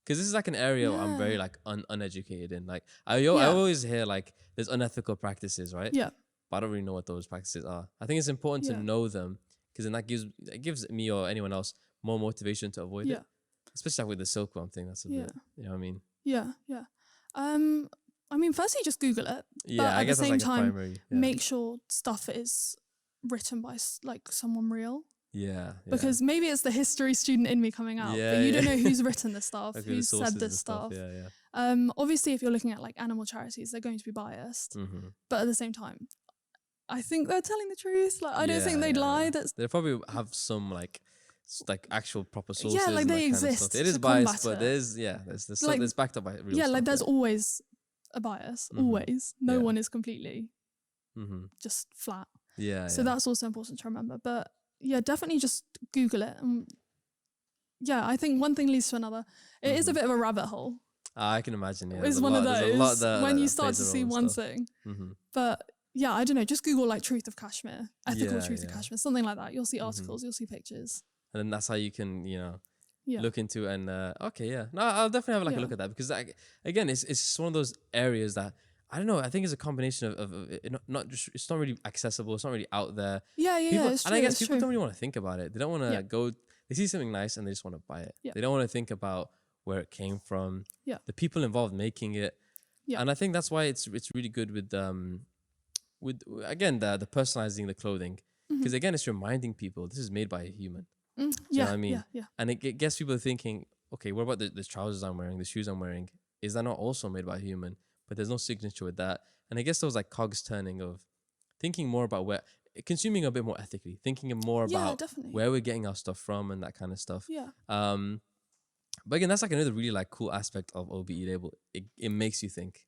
Because this is like an area where I'm very like uneducated in. Like I always hear like there's unethical practices, right? Yeah. But I don't really know what those practices are. I think it's important to know them, because then that gives me or anyone else more motivation to avoid it. Especially like with the silkworm thing, that's a bit, you know what I mean? Yeah. I mean, firstly, just Google it. Yeah, but I guess at the same that's like time, a primary. make sure stuff is written by like someone real. Yeah. Because maybe it's the history student in me coming out, but you don't know who's written this stuff, Like who's said this stuff. Obviously, if you're looking at like animal charities, they're going to be biased. But at the same time, I think they're telling the truth. Like I don't think they'd lie. They probably have some like actual proper sources. Yeah, like they exist. Kind of it is biased, but there's backed up by real stuff. Like there's always a bias. Always, no one is completely just flat. So that's also important to remember. But yeah, definitely just Google it. Yeah, I think one thing leads to another. It is a bit of a rabbit hole. I can imagine. Yeah, it's one of those when you start to see one thing. But yeah, I don't know. Just Google like truth of cashmere, ethical truth of cashmere, something like that. You'll see articles, you'll see pictures. And then that's how you can, look into and no, I'll definitely have like a look at that, because again, it's one of those areas that I don't know. I think it's a combination of it's not really accessible. It's not really out there. It's true, and I guess people don't really want to think about it. They don't want to go. They see something nice and they just want to buy it. They don't want to think about where it came from. The people involved making it. And I think that's why it's really good with again the personalizing the clothing, because again it's reminding people this is made by a human. You know what I mean? And it gets people thinking, okay, what about the trousers I'm wearing, the shoes I'm wearing? Is that not also made by a human? But there's no signature with that. And I guess those like cogs turning of thinking more about consuming a bit more ethically, thinking more about where we're getting our stuff from and that kind of stuff. But again, that's like another really like cool aspect of OBE Label. It makes you think.